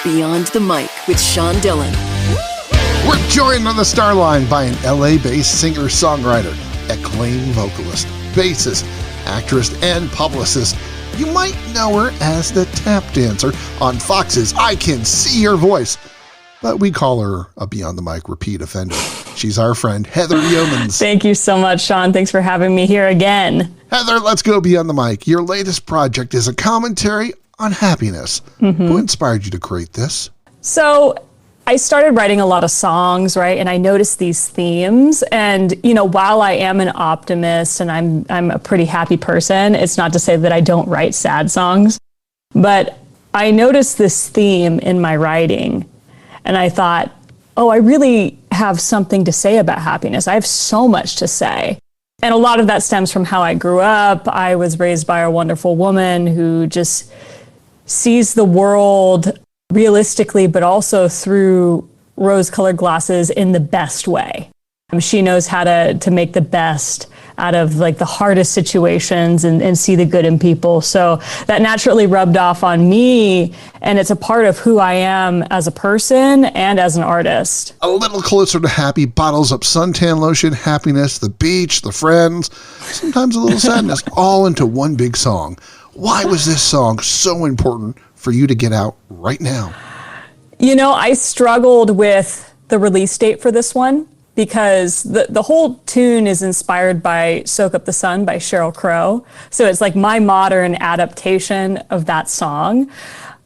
Beyond the Mic with Sean Dillon. We're joined on the star line by an LA-based singer-songwriter, acclaimed vocalist, bassist, actress, and publicist. You might know her as the tap dancer on Fox's I Can See Your Voice, but we call her a Beyond the Mic repeat offender. She's our friend, Heather Youmans. Thank you so much, Sean. Thanks for having me here again. Heather, let's go Beyond the Mic. Your latest project is a commentary on happiness. Who inspired you to create this? So I started writing a lot of songs, right? And I noticed these themes. And, while I am an optimist and I'm a pretty happy person, it's not to say that I don't write sad songs. But I noticed this theme in my writing. And I thought, I really have something to say about happiness. I have so much to say. And a lot of that stems from how I grew up. I was raised by a wonderful woman who just sees the world realistically, but also through rose-colored glasses in the best way. She knows how to make the best out of the hardest situations and see the good in people. So that naturally rubbed off on me, and it's a part of who I am as a person and as an artist. A little closer to happy bottles up suntan lotion, happiness, the beach, the friends, sometimes a little sadness, all into one big song. Why was this song so important for you to get out right now? I struggled with the release date for this one because the whole tune is inspired by Soak Up the Sun by Sheryl Crow. So it's like my modern adaptation of that song.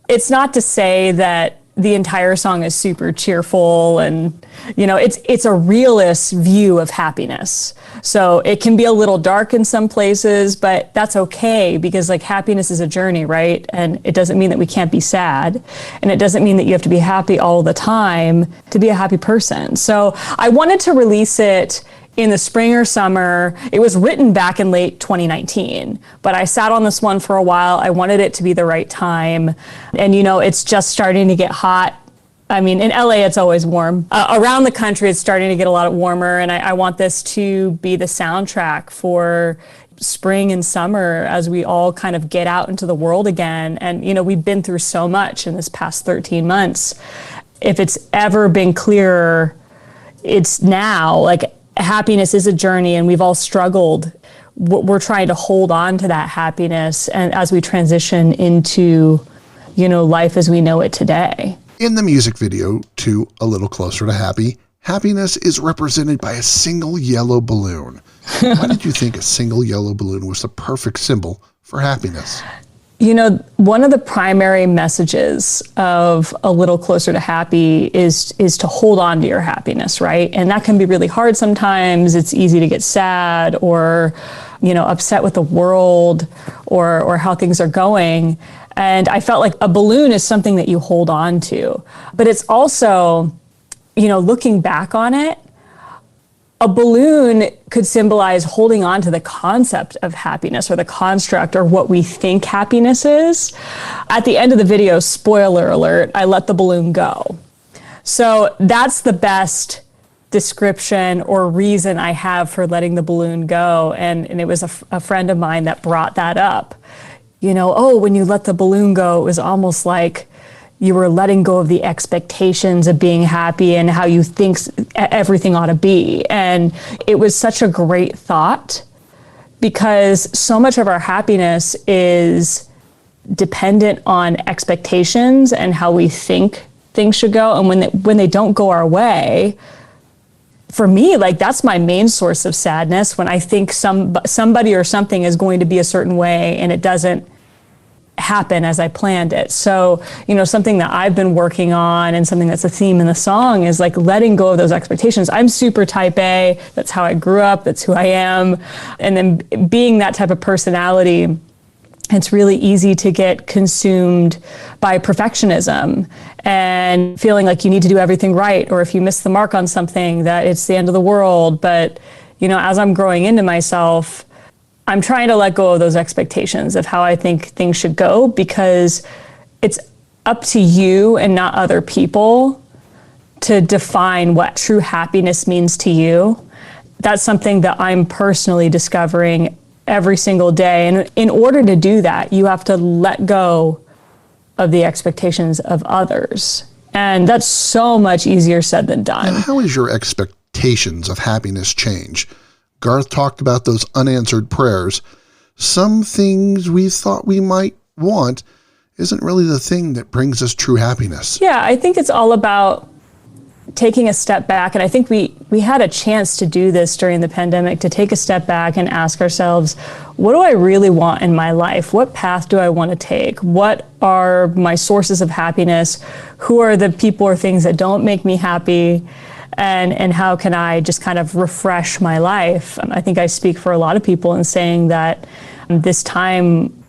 It's not to say that the entire song is super cheerful and, it's a realist view of happiness. So it can be a little dark in some places, but that's okay because happiness is a journey, right? And it doesn't mean that we can't be sad. And it doesn't mean that you have to be happy all the time to be a happy person. So I wanted to release it in the spring or summer. It was written back in late 2019, but I sat on this one for a while. I wanted it to be the right time. And, it's just starting to get hot. I mean, in LA, it's always warm. Around the country, it's starting to get a lot warmer. And I want this to be the soundtrack for spring and summer as we all kind of get out into the world again. And, we've been through so much in this past 13 months. If it's ever been clearer, it's now. Happiness is a journey and we've all struggled. We're trying to hold on to that happiness and as we transition into, life as we know it today. In the music video to A Little Closer to Happy, happiness is represented by a single yellow balloon. Why did you think a single yellow balloon was the perfect symbol for happiness? One of the primary messages of A Little Closer to Happy is to hold on to your happiness, right? And that can be really hard sometimes. It's easy to get sad or, upset with the world or how things are going. And I felt like a balloon is something that you hold on to. But it's also, looking back on it, a balloon could symbolize holding on to the concept of happiness or the construct or what we think happiness is. At the end of the video, spoiler alert, I let the balloon go. So that's the best description or reason I have for letting the balloon go. And it was a friend of mine that brought that up. When you let the balloon go, it was almost like you were letting go of the expectations of being happy and how you think everything ought to be. And it was such a great thought because so much of our happiness is dependent on expectations and how we think things should go. And when they don't go our way, for me, that's my main source of sadness when I think somebody or something is going to be a certain way and it doesn't happen as I planned it. So, something that I've been working on and something that's a theme in the song is letting go of those expectations. I'm super type A. That's how I grew up. That's who I am. And then being that type of personality, it's really easy to get consumed by perfectionism and feeling like you need to do everything right. Or if you miss the mark on something, that it's the end of the world. But, as I'm growing into myself, I'm trying to let go of those expectations of how I think things should go because it's up to you and not other people to define what true happiness means to you. That's something that I'm personally discovering every single day. And in order to do that, you have to let go of the expectations of others. And that's so much easier said than done. And how has your expectations of happiness change? Garth talked about those unanswered prayers. Some things we thought we might want isn't really the thing that brings us true happiness. Yeah, I think it's all about taking a step back. And I think we had a chance to do this during the pandemic, to take a step back and ask ourselves, what do I really want in my life? What path do I want to take? What are my sources of happiness? Who are the people or things that don't make me happy? And how can I just kind of refresh my life? I think I speak for a lot of people in saying that this time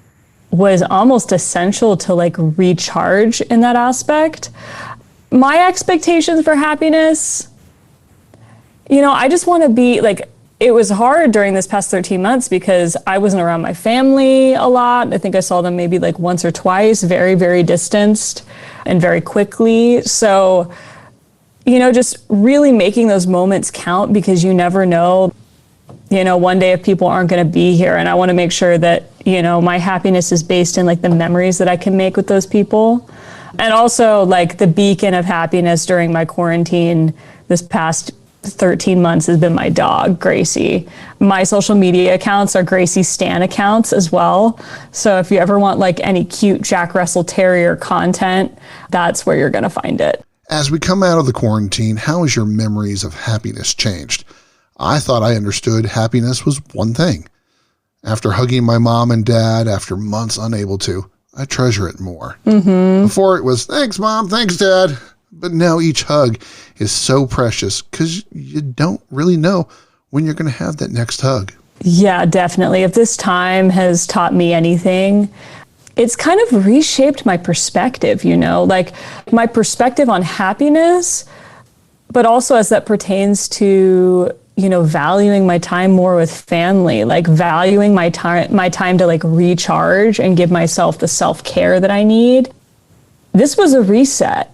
was almost essential to like recharge in that aspect. My expectations for happiness, I just want to be like, it was hard during this past 13 months because I wasn't around my family a lot. I think I saw them maybe like once or twice, very, very distanced and very quickly. So, just really making those moments count, because you never know, one day if people aren't going to be here. And I want to make sure that, my happiness is based in like the memories that I can make with those people. And also like the beacon of happiness during my quarantine this past 13 months has been my dog, Gracie. My social media accounts are Gracie Stan accounts as well. So if you ever want like any cute Jack Russell Terrier content, that's where you're going to find it. As we come out of the quarantine, how has your memories of happiness changed? I thought I understood happiness was one thing. After hugging my mom and dad after months unable to, I treasure it more. Before it was, thanks, Mom, thanks, Dad. But now each hug is so precious because you don't really know when you're going to have that next hug. Yeah, definitely. If this time has taught me anything, it's kind of reshaped my perspective, like my perspective on happiness, but also as that pertains to, valuing my time more with family, like valuing my time to like recharge and give myself the self-care that I need. This was a reset.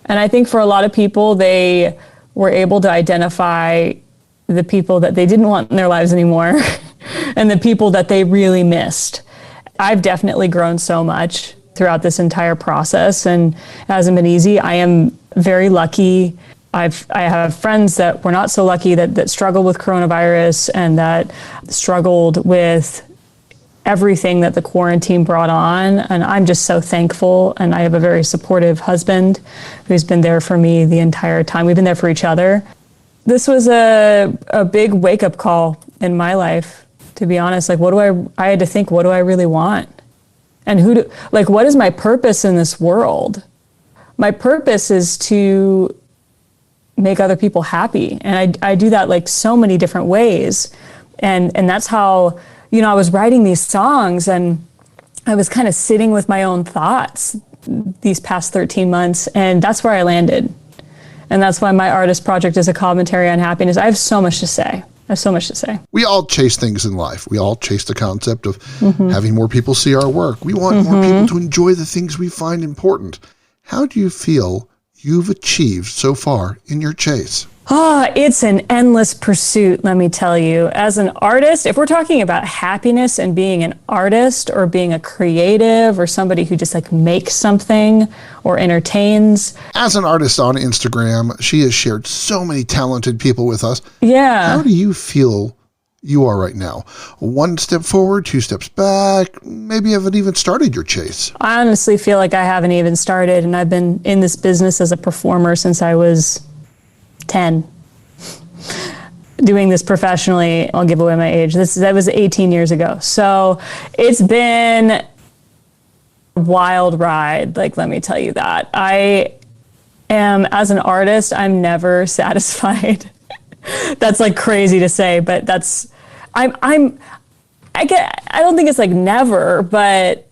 And I think for a lot of people, they were able to identify the people that they didn't want in their lives anymore and the people that they really missed. I've definitely grown so much throughout this entire process, and it hasn't been easy. I am very lucky. I have friends that were not so lucky, that struggled with coronavirus and that struggled with everything that the quarantine brought on. And I'm just so thankful. And I have a very supportive husband who's been there for me the entire time. We've been there for each other. This was a big wake-up call in my life, to be honest. Like, I had to think, what do I really want? And what is my purpose in this world? My purpose is to make other people happy. And I do that like so many different ways. And that's how, I was writing these songs and I was kind of sitting with my own thoughts these past 13 months. And that's where I landed. And that's why my artist project is a commentary on happiness. I have so much to say. We all chase things in life. We all chase the concept of having more people see our work. We want more people to enjoy the things we find important. How do you feel you've achieved so far in your chase? It's an endless pursuit, let me tell you. As an artist, if we're talking about happiness and being an artist or being a creative or somebody who just like makes something or entertains. As an artist on Instagram, she has shared so many talented people with us. Yeah. How do you feel you are right now? One step forward, two steps back, maybe you haven't even started your chase. I honestly feel like I haven't even started, and I've been in this business as a performer since I was 10. Doing this professionally, I'll give away my age. That was 18 years ago. So it's been a wild ride, like, let me tell you that. I am, as an artist, I'm never satisfied. That's like crazy to say, but I don't think it's like never, but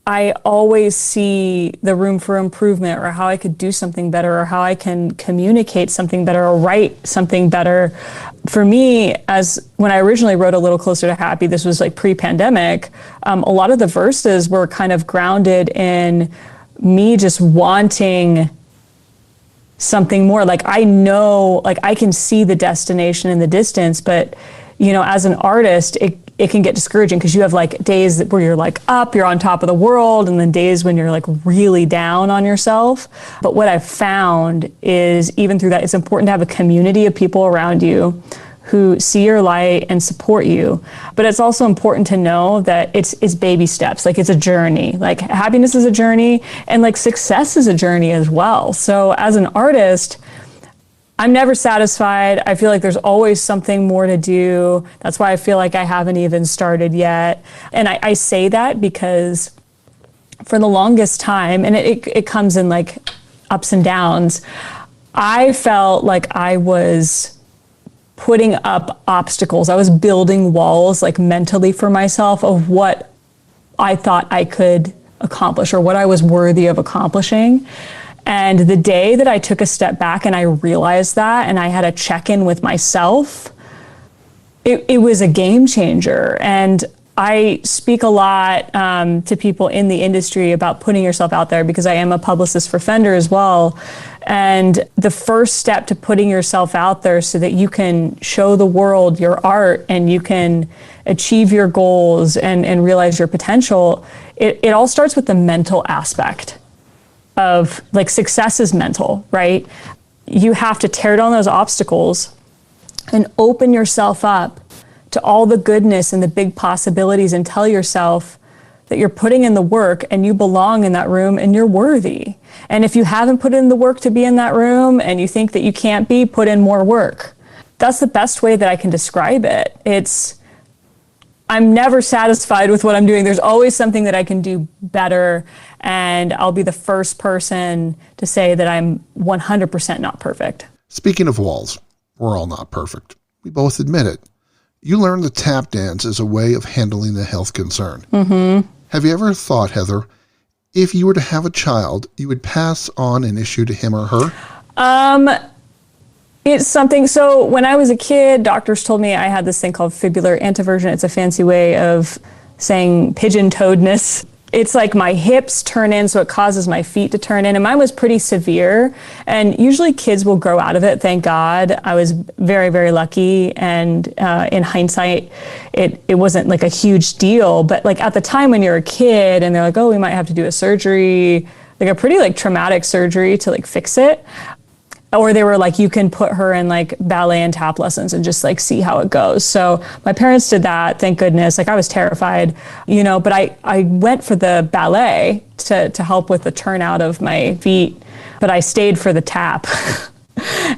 I always see the room for improvement, or how I could do something better, or how I can communicate something better, or write something better. For me, as when I originally wrote A Little Closer to Happy, this was like pre-pandemic, a lot of the verses were kind of grounded in me just wanting something more. Like, I know, like, I can see the destination in the distance, but, as an artist, it can get discouraging because you have like days where you're like up, you're on top of the world, and then days when you're like really down on yourself. But what I've found is even through that, it's important to have a community of people around you who see your light and support you. But it's also important to know that it's baby steps. Like, it's a journey. Like, happiness is a journey, and like success is a journey as well. So as an artist, I'm never satisfied. I feel like there's always something more to do. That's why I feel like I haven't even started yet. And I say that because for the longest time, and it comes in like ups and downs, I felt like I was putting up obstacles. I was building walls like mentally for myself of what I thought I could accomplish or what I was worthy of accomplishing. And the day that I took a step back and I realized that, and I had a check-in with myself, it was a game changer. And I speak a lot to people in the industry about putting yourself out there because I am a publicist for Fender as well. And the first step to putting yourself out there so that you can show the world your art and you can achieve your goals and realize your potential, it all starts with the mental aspect of like success is mental, right? You have to tear down those obstacles and open yourself up to all the goodness and the big possibilities and tell yourself that you're putting in the work and you belong in that room and you're worthy. And if you haven't put in the work to be in that room and you think that you can't be, put in more work. That's the best way that I can describe it. I'm never satisfied with what I'm doing. There's always something that I can do better, and I'll be the first person to say that I'm 100% not perfect. Speaking of walls, we're all not perfect. We both admit it. You learned the tap dance as a way of handling a health concern. Mm-hmm. Have you ever thought, Heather, if you were to have a child, you would pass on an issue to him or her? It's something, so when I was a kid, doctors told me I had this thing called fibular anteversion. It's a fancy way of saying pigeon-toedness. It's like my hips turn in, so it causes my feet to turn in. And mine was pretty severe. And usually kids will grow out of it, thank God. I was very, very lucky. And in hindsight, it wasn't like a huge deal. But like at the time when you're a kid and they're like, oh, we might have to do a surgery, like a pretty like traumatic surgery to like fix it. Or they were like, you can put her in like ballet and tap lessons and just like see how it goes. So my parents did that, thank goodness. Like I was terrified, but I went for the ballet to help with the turnout of my feet, but I stayed for the tap.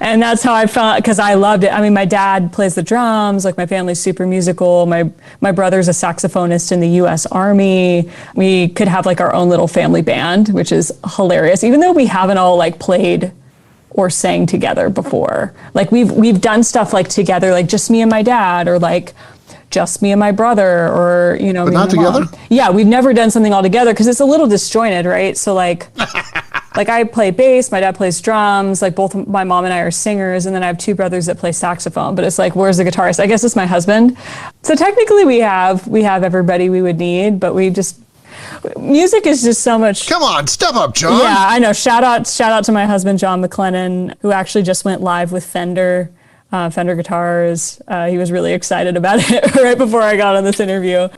And that's how I felt, because I loved it. I mean, my dad plays the drums, like my family's super musical. My brother's a saxophonist in the US Army. We could have like our own little family band, which is hilarious, even though we haven't all like played or sang together before. Like we've done stuff like together, like just me and my dad, or like just me and my brother, or but me not and together. Mom. Yeah, we've never done something all together because it's a little disjointed, right? So like, like I play bass, my dad plays drums. Like both my mom and I are singers, and then I have two brothers that play saxophone. But it's like, where's the guitarist? I guess it's my husband. So technically, we have everybody we would need, but music is just so much. Come on, step up, John. Yeah, I know. Shout out to my husband, John McLennan, who actually just went live with Fender guitars. He was really excited about it right before I got on this interview.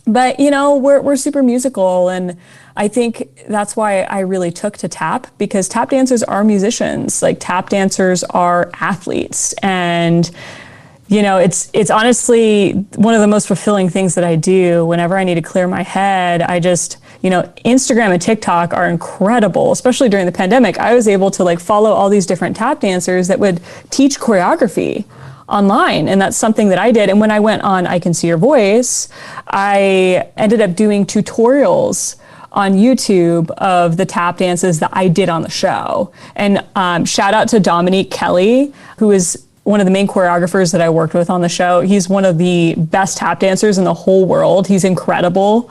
But, we're super musical, and I think that's why I really took to tap, because tap dancers are musicians. Like tap dancers are athletes, and it's honestly one of the most fulfilling things that I do. Whenever I need to clear my head, I just, Instagram and TikTok are incredible, especially during the pandemic. I was able to like follow all these different tap dancers that would teach choreography online. And that's something that I did. And when I went on I Can See Your Voice, I ended up doing tutorials on YouTube of the tap dances that I did on the show. And shout out to Dominique Kelly, who is one of the main choreographers that I worked with on the show. He's one of the best tap dancers in the whole world. He's incredible.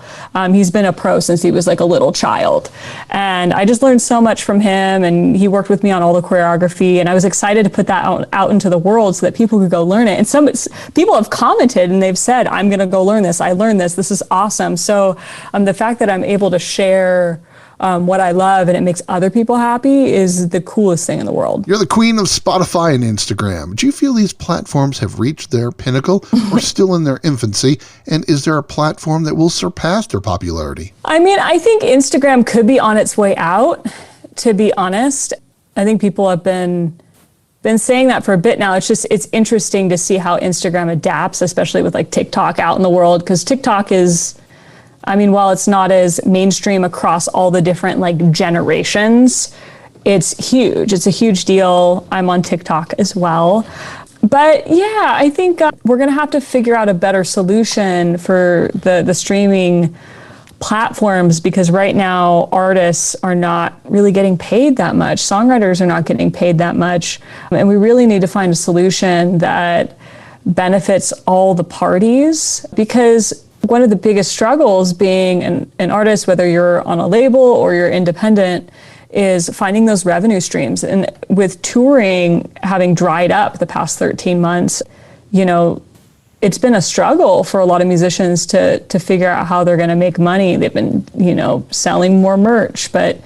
He's been a pro since he was like a little child. And I just learned so much from him, and he worked with me on all the choreography, and I was excited to put that out into the world so that people could go learn it. And some people have commented and they've said, I'm gonna go learn this. I learned this. This is awesome. So the fact that I'm able to share what I love and it makes other people happy is the coolest thing in the world. You're the queen of Spotify and Instagram. Do you feel these platforms have reached their pinnacle or still in their infancy? And is there a platform that will surpass their popularity? I mean, I think Instagram could be on its way out, to be honest. I think people have been saying that for a bit now. It's interesting to see how Instagram adapts, especially with like TikTok out in the world, because TikTok is, I mean, while it's not as mainstream across all the different like generations, it's huge. It's a huge deal. I'm on TikTok as well. But yeah, I think we're going to have to figure out a better solution for the streaming platforms, because right now artists are not really getting paid that much. Songwriters are not getting paid that much. And we really need to find a solution that benefits all the parties, because one of the biggest struggles being an artist, whether you're on a label or you're independent, is finding those revenue streams. And with touring having dried up the past 13 months, you know, it's been a struggle for a lot of musicians to figure out how they're going to make money. They've been, you know, selling more merch, but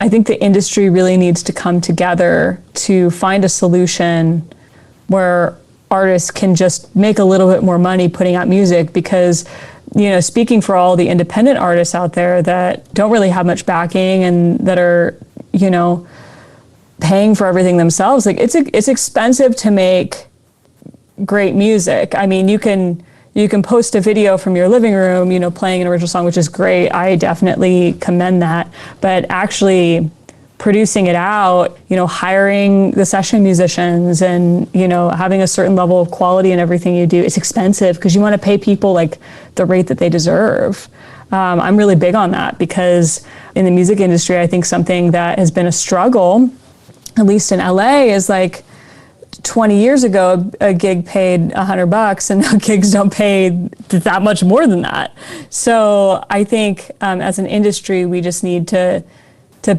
I think the industry really needs to come together to find a solution where artists can just make a little bit more money putting out music, because, you know, speaking for all the independent artists out there that don't really have much backing and that are, you know, paying for everything themselves, like it's expensive to make great music. I mean, you can post a video from your living room, you know, playing an original song, which is great. I definitely commend that. But actually producing it out, you know, hiring the session musicians and, you know, having a certain level of quality in everything you do, it's expensive because you want to pay people like the rate that they deserve. I'm really big on that, because in the music industry, I think something that has been a struggle, at least in LA, is like, 20 years ago, a gig paid $100, and now gigs don't pay that much more than that. So I think as an industry, we just need to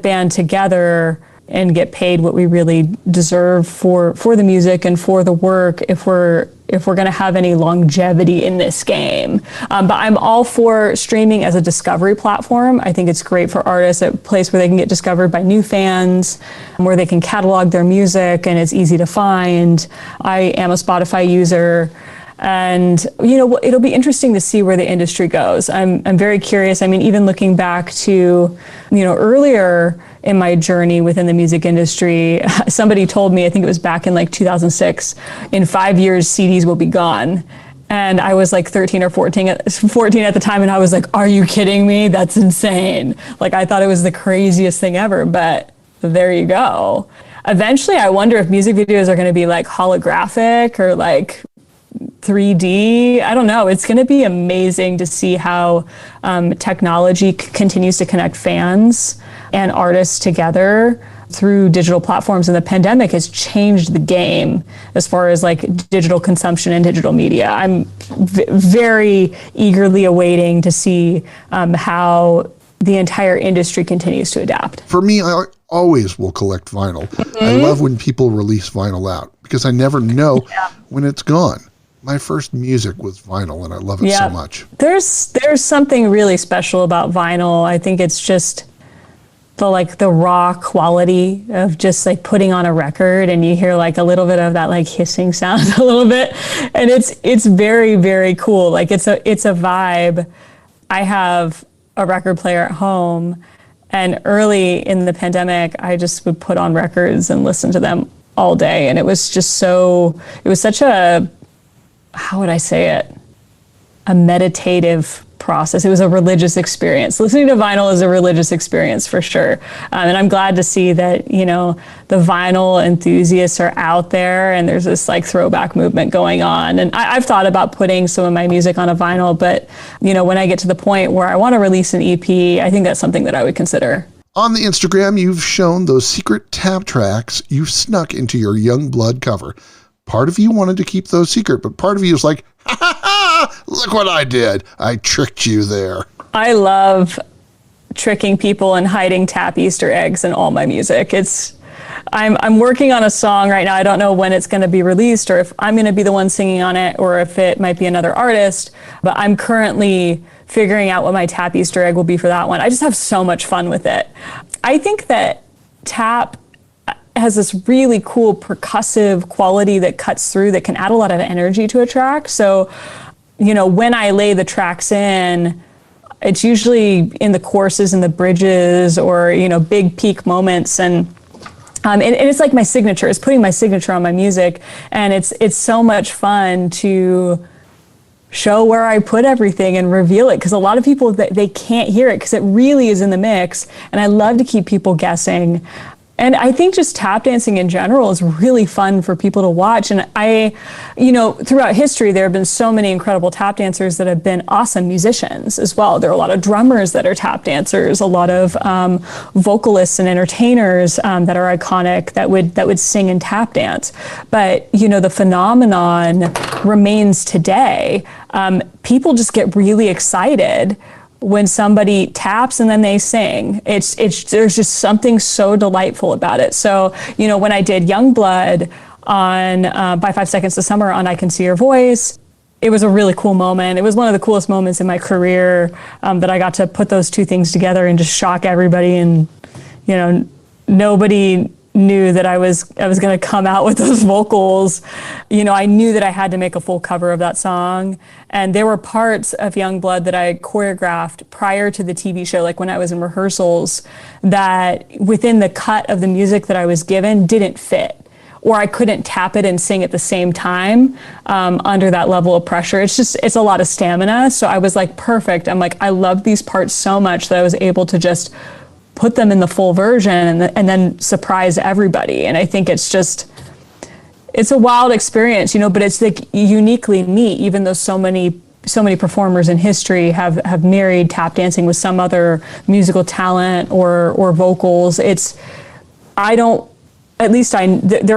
band together and get paid what we really deserve for the music and for the work, if we're going to have any longevity in this game. But I'm all for streaming as a discovery platform. I think it's great for artists, a place where they can get discovered by new fans, where they can catalog their music and it's easy to find. I am a Spotify user. And, you know, it'll be interesting to see where the industry goes. I'm very curious. I mean, even looking back to, you know, earlier in my journey within the music industry, somebody told me, I think it was back in like 2006, in 5 years, CDs will be gone. And I was like 13 or 14 at the time. And I was like, are you kidding me? That's insane. Like, I thought it was the craziest thing ever, but there you go. Eventually, I wonder if music videos are going to be like holographic or like 3D. I don't know. It's going to be amazing to see how technology continues to connect fans and artists together through digital platforms. And the pandemic has changed the game as far as like digital consumption and digital media. I'm very eagerly awaiting to see how the entire industry continues to adapt. For me, I always will collect vinyl. Mm-hmm. I love when people release vinyl out, because I never know when it's gone. My first music was vinyl, and I love it so much. There's something really special about vinyl. I think it's just the raw quality of just like putting on a record, and you hear like a little bit of that like hissing sound a little bit, and it's very, very cool. Like it's a vibe. I have a record player at home, and early in the pandemic, I just would put on records and listen to them all day, and it was such a, how would I say it? A meditative process. It was a religious experience. Listening to vinyl is a religious experience for sure. And I'm glad to see that, you know, the vinyl enthusiasts are out there and there's this like throwback movement going on. And I've thought about putting some of my music on a vinyl, but, you know, when I get to the point where I want to release an EP, I think that's something that I would consider. On the Instagram, you've shown those secret tap tracks you've snuck into your Young Blood cover. Part of you wanted to keep those secret, but part of you is like, ha ha ha, look what I did. I tricked you there. I love tricking people and hiding tap Easter eggs in all my music. I'm working on a song right now. I don't know when it's going to be released or if I'm going to be the one singing on it or if it might be another artist, but I'm currently figuring out what my tap Easter egg will be for that one. I just have so much fun with it. I think that tap has this really cool percussive quality that cuts through, that can add a lot of energy to a track. So, when I lay the tracks in, it's usually in the choruses and the bridges, or, big peak moments. And it's like my signature. It's putting my signature on my music. And it's so much fun to show where I put everything and reveal it, because a lot of people, they can't hear it because it really is in the mix. And I love to keep people guessing. And I think just tap dancing in general is really fun for people to watch. And throughout history, there have been so many incredible tap dancers that have been awesome musicians as well. There are a lot of drummers that are tap dancers, a lot of vocalists and entertainers that are iconic that would sing and tap dance. But, the phenomenon remains today. People just get really excited when somebody taps and then they sing. There's just something so delightful about it. So, when I did Youngblood on By 5 Seconds to Summer on I Can See Your Voice, it was a really cool moment. It was one of the coolest moments in my career, that I got to put those two things together and just shock everybody. And, nobody knew that I was going to come out with those vocals. I knew that I had to make a full cover of that song. And there were parts of Youngblood that I choreographed prior to the TV show, like when I was in rehearsals, that within the cut of the music that I was given didn't fit, or I couldn't tap it and sing at the same time under that level of pressure. It's a lot of stamina. So I was like, perfect. I'm like, I love these parts so much that I was able to just put them in the full version and then surprise everybody. And I think it's a wild experience, but it's like uniquely me, even though so many performers in history have married tap dancing with some other musical talent or vocals. There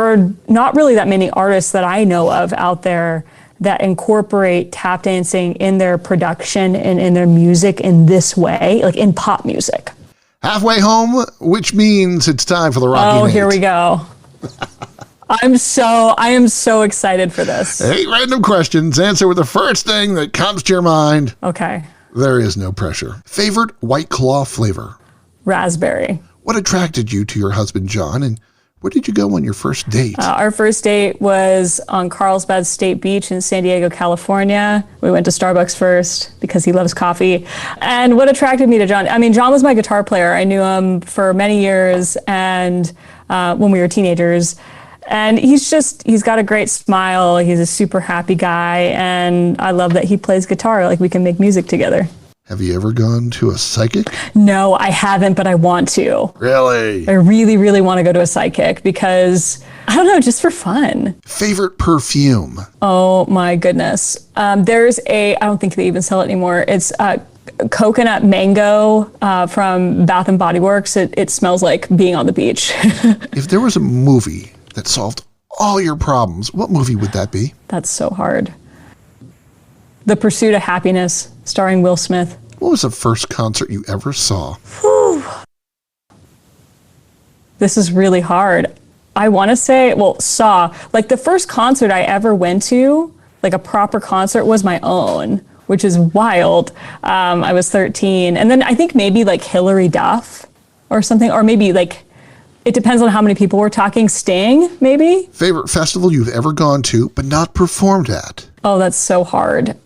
are not really that many artists that I know of out there that incorporate tap dancing in their production and in their music in this way, like in pop music. Halfway home, which means it's time for the Rocky Oh, Nate. here we go. I am so excited for this. 8 random questions. Answer with the first thing that comes to your mind. Okay. There is no pressure. Favorite White Claw flavor? Raspberry. What attracted you to your husband, John, and where did you go on your first date? Our first date was on Carlsbad State Beach in San Diego, California. We went to Starbucks first because he loves coffee. And what attracted me to John? John was my guitar player. I knew him for many years, and when we were teenagers. And he's got a great smile. He's a super happy guy. And I love that he plays guitar. Like, we can make music together. Have you ever gone to a psychic? No, I haven't, but I want to. Really? I really, really want to go to a psychic because, I don't know, just for fun. Favorite perfume? Oh my goodness. There's I don't think they even sell it anymore. It's coconut mango from Bath and Body Works. It smells like being on the beach. If there was a movie that solved all your problems, what movie would that be? That's so hard. The Pursuit of Happiness, starring Will Smith. What was the first concert you ever saw? Whew. This is really hard. I want to say, saw. Like, the first concert I ever went to, like a proper concert, was my own, which is wild. I was 13. And then I think maybe like Hillary Duff or something, or maybe like, it depends on how many people we're talking. Sting, maybe? Favorite festival you've ever gone to but not performed at? Oh, that's so hard.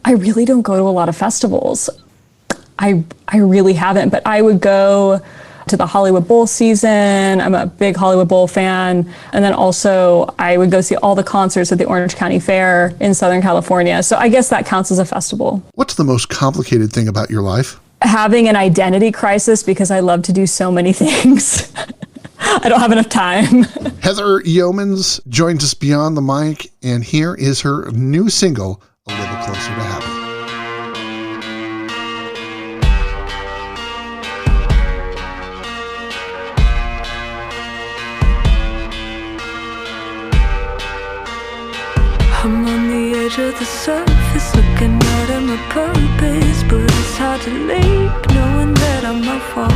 I really don't go to a lot of festivals. I really haven't, but I would go to the Hollywood Bowl season. I'm a big Hollywood Bowl fan. And then also I would go see all the concerts at the Orange County Fair in Southern California. So I guess that counts as a festival. What's the most complicated thing about your life? Having an identity crisis because I love to do so many things. I don't have enough time. Heather Youmans joins us beyond the mic, and here is her new single, A Little Closer to Happy. I'm on the edge of the surface, looking out at my purpose, but it's hard to leave, knowing that I'm my fault.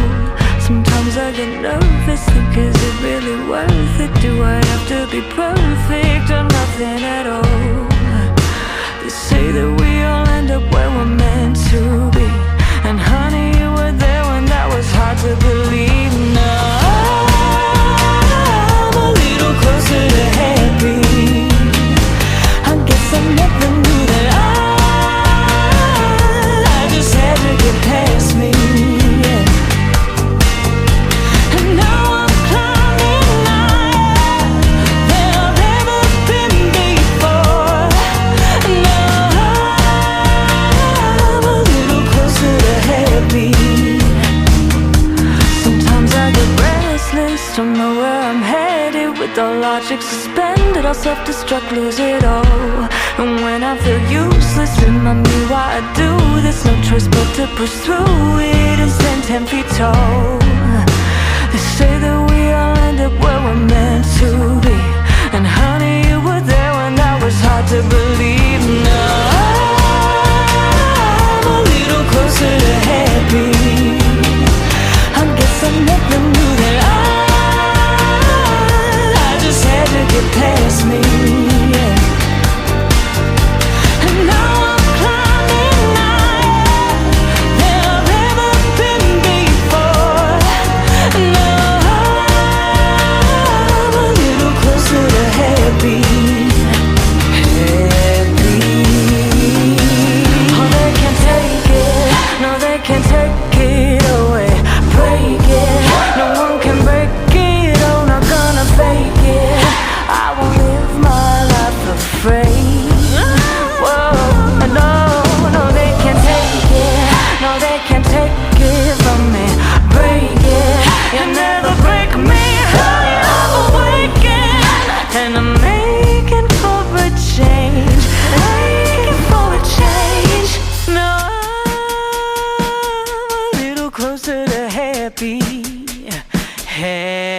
Sometimes I get nervous, think is it really worth it? Do I have to be perfect or nothing at all? They say that we all end up where we're meant to don't know where I'm headed. With all logic suspended, I'll self-destruct, lose it all. And when I feel useless, remind me why I do this. No choice but to push through it and stand 10 feet tall. They say that we all end up where we're meant to be. And honey, you were there when that was hard to believe. Now I'm a little closer to happy. I guess I never knew that I just had to get past me, yeah. And now I'm climbing higher than I've ever been before. Now I'm a little closer to happy. Oh, they can't take it. No, they can't take it away. Break it. No one can break it. Oh, not gonna fake it. I won't live my life afraid. Whoa, no, they can't take it. No, they can't take it from me. Break it. You never break me. I'm awakened. And I'm making for a change. Making for a change. No, I'm a little closer to happy. Happy.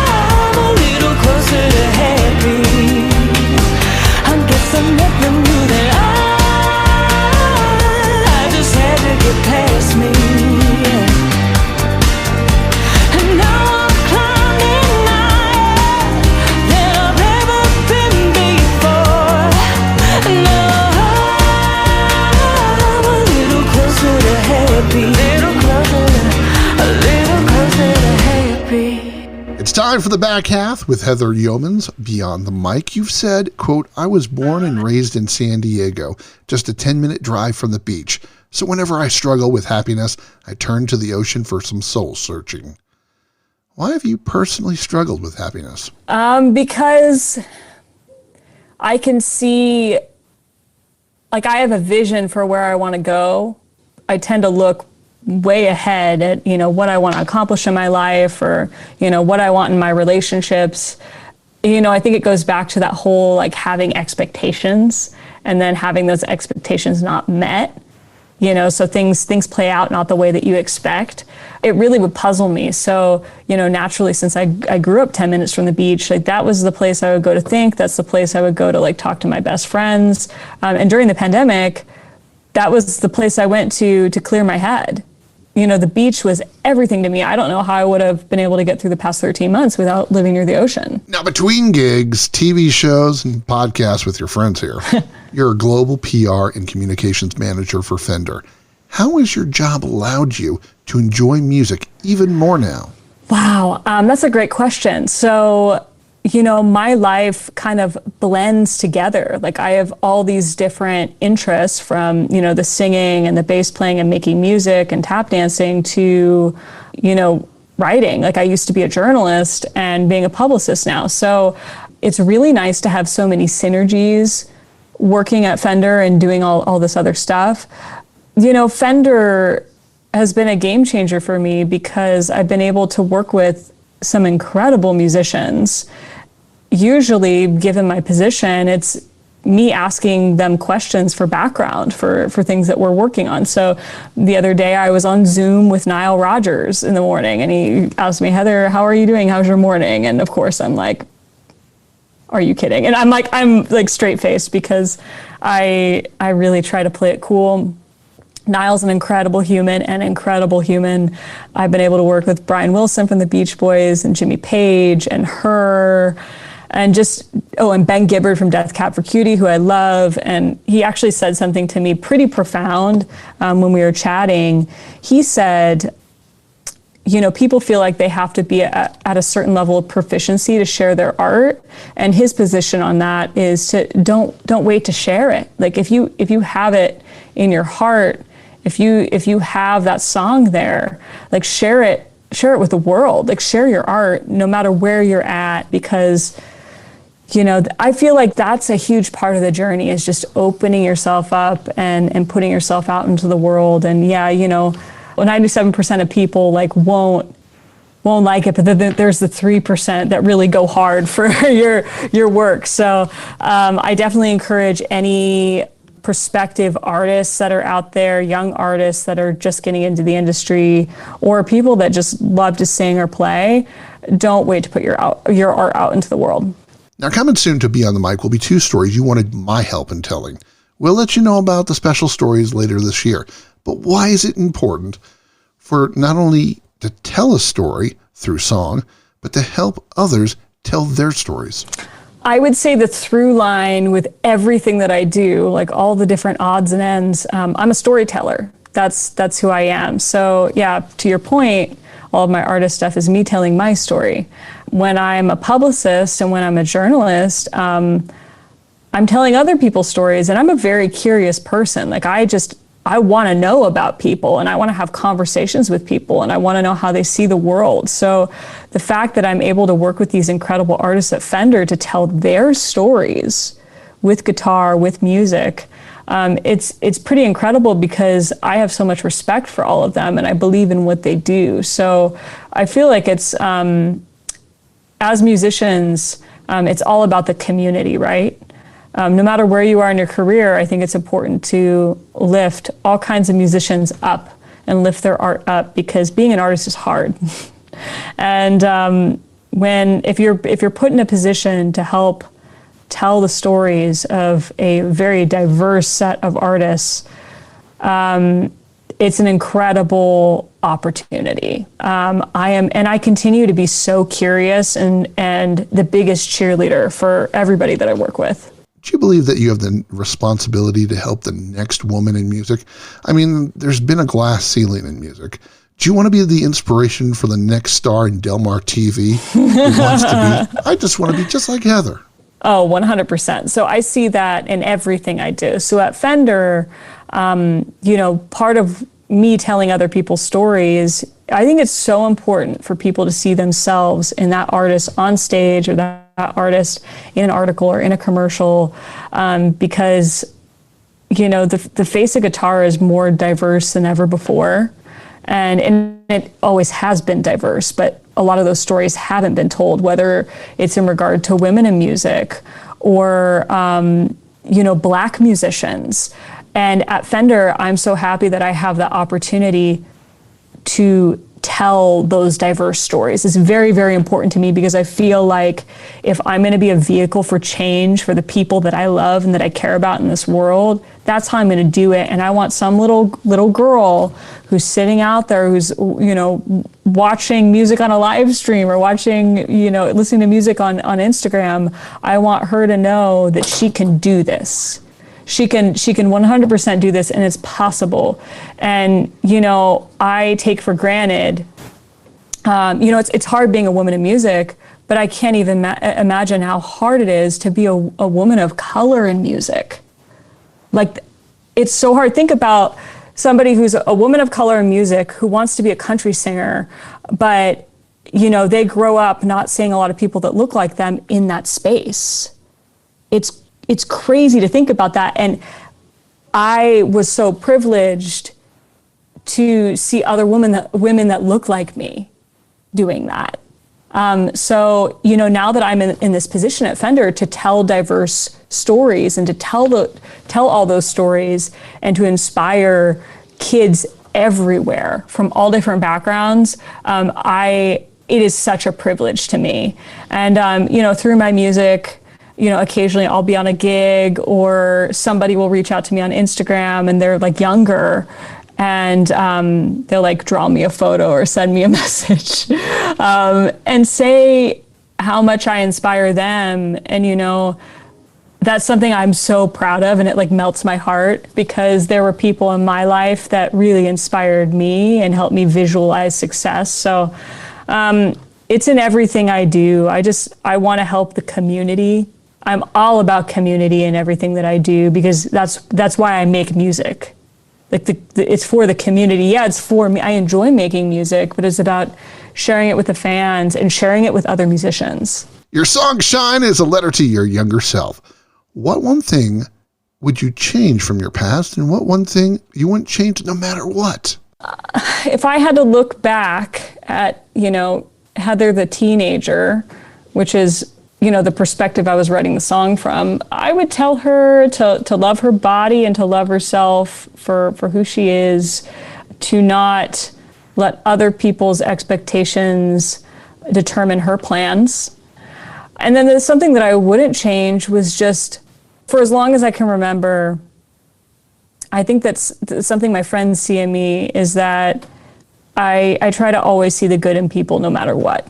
I'm a little closer to happy. I guess I never knew that I just had to get past me, yeah. And now I'm climbing higher than I've ever been before. Now I'm a little closer to happy. A little closer to happy. It's time for the back half with Heather Youmans, Beyond the Mic. You've said, quote, I was born and raised in San Diego, just a 10-minute drive from the beach. So whenever I struggle with happiness, I turn to the ocean for some soul searching. Why have you personally struggled with happiness? Because I can see, like, I have a vision for where I want to go. I tend to look way ahead at, what I want to accomplish in my life, or, what I want in my relationships. I think it goes back to that whole, like, having expectations and then having those expectations not met. So things play out not the way that you expect. It really would puzzle me. So, naturally, since I grew up 10 minutes from the beach, like, that was the place I would go to think. That's the place I would go to, like, talk to my best friends. And during the pandemic, that was the place I went to clear my head. The beach was everything to me. I don't know how I would have been able to get through the past 13 months without living near the ocean. Now, between gigs, TV shows, and podcasts with your friends here, you're a global PR and communications manager for Fender. How has your job allowed you to enjoy music even more now? Wow, that's a great question. So, my life kind of blends together. Like, I have all these different interests, from, the singing and the bass playing and making music and tap dancing to, writing. Like, I used to be a journalist and being a publicist now. So it's really nice to have so many synergies working at Fender and doing all this other stuff. Fender has been a game changer for me because I've been able to work with some incredible musicians. Usually, given my position, it's me asking them questions for background for things that we're working on. So the other day I was on Zoom with Nile Rodgers in the morning, and he asked me, Heather, how are you doing? How's your morning? And of course I'm like, are you kidding? And I'm like straight faced, because I really try to play it cool. Niall's an incredible human. I've been able to work with Brian Wilson from the Beach Boys and Jimmy Page and Her, and and Ben Gibbard from Death Cab for Cutie, who I love. And he actually said something to me pretty profound when we were chatting. He said, people feel like they have to be at a certain level of proficiency to share their art. And his position on that is to don't wait to share it. Like, if you have it in your heart, if you have that song there, like, share it with the world. Like, share your art no matter where you're at, because I feel like that's a huge part of the journey, is just opening yourself up and putting yourself out into the world. And well, 97% of people like won't like it, but then there's the 3% that really go hard for your work. So I definitely encourage any prospective artists that are out there, young artists that are just getting into the industry, or people that just love to sing or play, don't wait to put your art out into the world. Now, coming soon to Be on the Mic will be 2 stories you wanted my help in telling. We'll let you know about the special stories later this year. But why is it important for not only to tell a story through song, but to help others tell their stories? I would say the through line with everything that I do, like all the different odds and ends, I'm a storyteller. That's who I am. So yeah, to your point, all of my artist stuff is me telling my story. When I'm a publicist and when I'm a journalist, I'm telling other people's stories, and I'm a very curious person. Like I want to know about people, and I want to have conversations with people, and I want to know how they see the world. So the fact that I'm able to work with these incredible artists at Fender to tell their stories with guitar, with music, it's pretty incredible because I have so much respect for all of them, and I believe in what they do. So I feel like it's, as musicians, it's all about the community, right? No matter where you are in your career, I think it's important to lift all kinds of musicians up and lift their art up, because being an artist is hard. And if you're put in a position to help tell the stories of a very diverse set of artists, it's an incredible opportunity. I continue to be so curious and the biggest cheerleader for everybody that I work with. Do you believe that you have the responsibility to help the next woman in music? I mean, there's been a glass ceiling in music. Do you want to be the inspiration for the next star in Delmar TV who wants to be? I just want to be just like Heather. Oh, 100%. So I see that in everything I do. So at Fender, part of me telling other people's stories, I think it's so important for people to see themselves in that artist on stage, or that artist in an article or in a commercial, because, the face of guitar is more diverse than ever before. And it always has been diverse, but a lot of those stories haven't been told, whether it's in regard to women in music or, Black musicians. And at Fender, I'm so happy that I have the opportunity to tell those diverse stories. It's very, very important to me, because I feel like if I'm going to be a vehicle for change for the people that I love and that I care about in this world, that's how I'm going to do it. And I want some little girl who's sitting out there, who's, watching music on a live stream or watching, listening to music on Instagram. I want her to know that she can do this. She can 100% do this, and it's possible. And, I take for granted, it's hard being a woman in music, but I can't even imagine how hard it is to be a woman of color in music. Like, it's so hard. Think about somebody who's a woman of color in music who wants to be a country singer, but, they grow up not seeing a lot of people that look like them in that space. It's crazy to think about that. And I was so privileged to see other women that look like me doing that. So, now that I'm in this position at Fender to tell diverse stories and to tell all those stories and to inspire kids everywhere from all different backgrounds, it is such a privilege to me. And, through my music, occasionally I'll be on a gig, or somebody will reach out to me on Instagram, and they're like younger, and they'll like draw me a photo or send me a message and say how much I inspire them. And, that's something I'm so proud of, and it like melts my heart, because there were people in my life that really inspired me and helped me visualize success. So it's in everything I do. I want to help the community. I'm all about community in everything that I do, because that's why I make music. Like it's for the community. Yeah, it's for me. I enjoy making music, but it's about sharing it with the fans and sharing it with other musicians. Your song Shine is a letter to your younger self. What one thing would you change from your past, and what one thing you wouldn't change no matter what? if I had to look back at, Heather the teenager, which is, the perspective I was writing the song from, I would tell her to love her body and to love herself for who she is, to not let other people's expectations determine her plans. And then there's something that I wouldn't change was just, for as long as I can remember, I think that's something my friends see in me, is that I try to always see the good in people no matter what.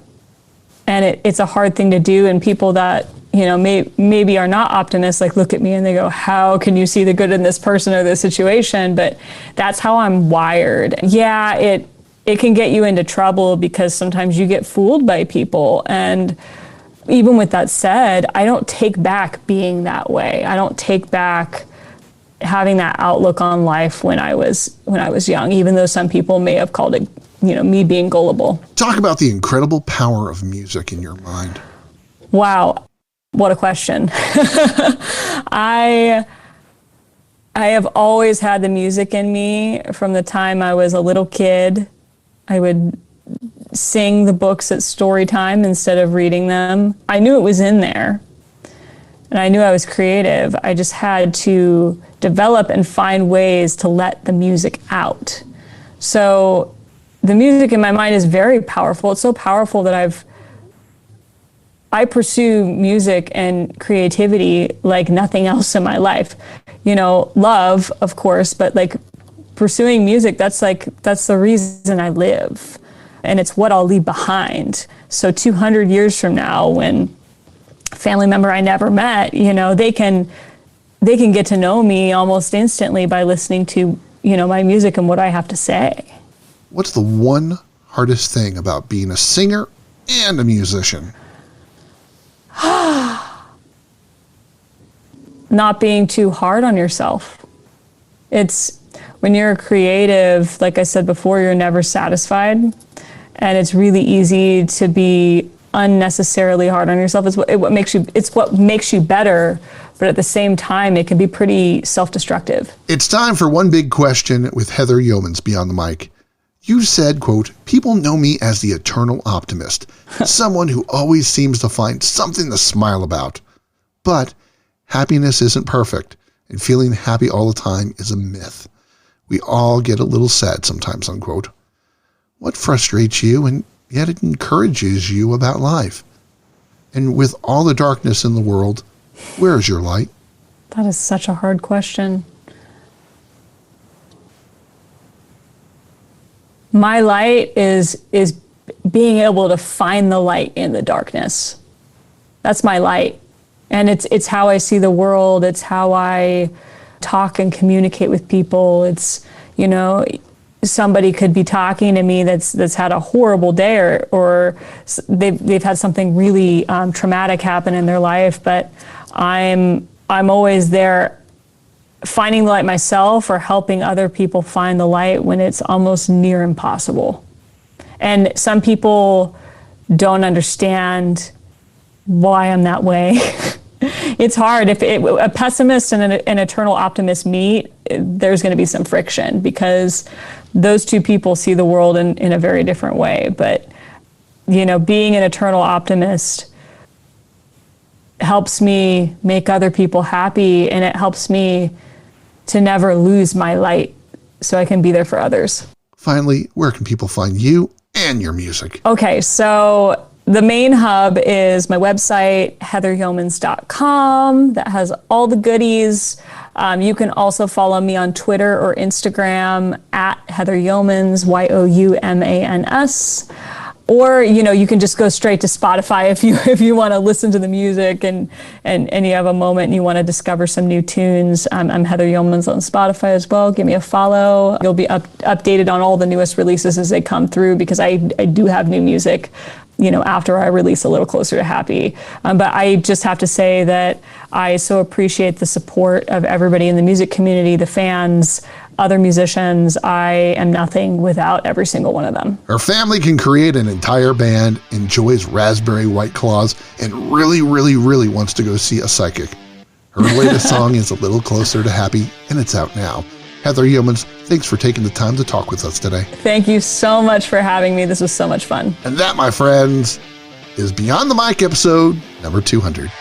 And it's a hard thing to do, and people that, maybe are not optimists, like look at me and they go, how can you see the good in this person or this situation? But that's how I'm wired. Yeah, it can get you into trouble because sometimes you get fooled by people. And even with that said, I don't take back being that way. I don't take back having that outlook on life when I was young, even though some people may have called it, me being gullible. Talk about the incredible power of music in your mind. Wow, what a question. I have always had the music in me from the time I was a little kid. I would sing the books at story time instead of reading them. I knew it was in there, and I knew I was creative. I just had to develop and find ways to let the music out. So the music in my mind is very powerful. It's so powerful that I pursue music and creativity like nothing else in my life. Love, of course, but like pursuing music, that's the reason I live. And it's what I'll leave behind. So 200 years from now, when a family member I never met, they can get to know me almost instantly by listening to, my music and what I have to say. What's the one hardest thing about being a singer and a musician? Not being too hard on yourself. It's when you're a creative, like I said before, you're never satisfied. And it's really easy to be unnecessarily hard on yourself. It's what makes you better, but at the same time, it can be pretty self-destructive. It's time for One Big Question with Heather Youmans Beyond the Mic. You said, quote, people know me as the eternal optimist, someone who always seems to find something to smile about. But happiness isn't perfect, and feeling happy all the time is a myth. We all get a little sad sometimes, unquote. What frustrates you and yet it encourages you about life? And with all the darkness in the world, where is your light? That is such a hard question. My light is being able to find the light in the darkness. That's my light. And it's how I see the world. It's how I talk and communicate with people. It's, somebody could be talking to me that's had a horrible day or they've had something really traumatic happen in their life, but I'm always there finding the light myself or helping other people find the light when it's almost near impossible. And some people don't understand why I'm that way. It's hard. If a pessimist and an eternal optimist meet, there's going to be some friction because those two people see the world in a very different way. But, being an eternal optimist helps me make other people happy, and it helps me to never lose my light so I can be there for others. Finally, where can people find you and your music? Okay, so the main hub is my website, heatheryoumans.com. That has all the goodies. You can also follow me on Twitter or Instagram at Heather Youmans, Youmans. Or, you can just go straight to Spotify if you want to listen to the music and you have a moment and you want to discover some new tunes. I'm Heather Youmans on Spotify as well. Give me a follow. You'll be updated on all the newest releases as they come through because I do have new music, after I release A Little Closer to Happy. But I just have to say that I so appreciate the support of everybody in the music community, the fans, other musicians. I am nothing without every single one of them. Her family can create an entire band, enjoys raspberry White Claws, and really, really, really wants to go see a psychic. Her latest song is A Little Closer to Happy, and it's out now. Heather Youmans, thanks for taking the time to talk with us today. Thank you so much for having me. This was so much fun. And that, my friends, is Beyond the Mic episode number 200.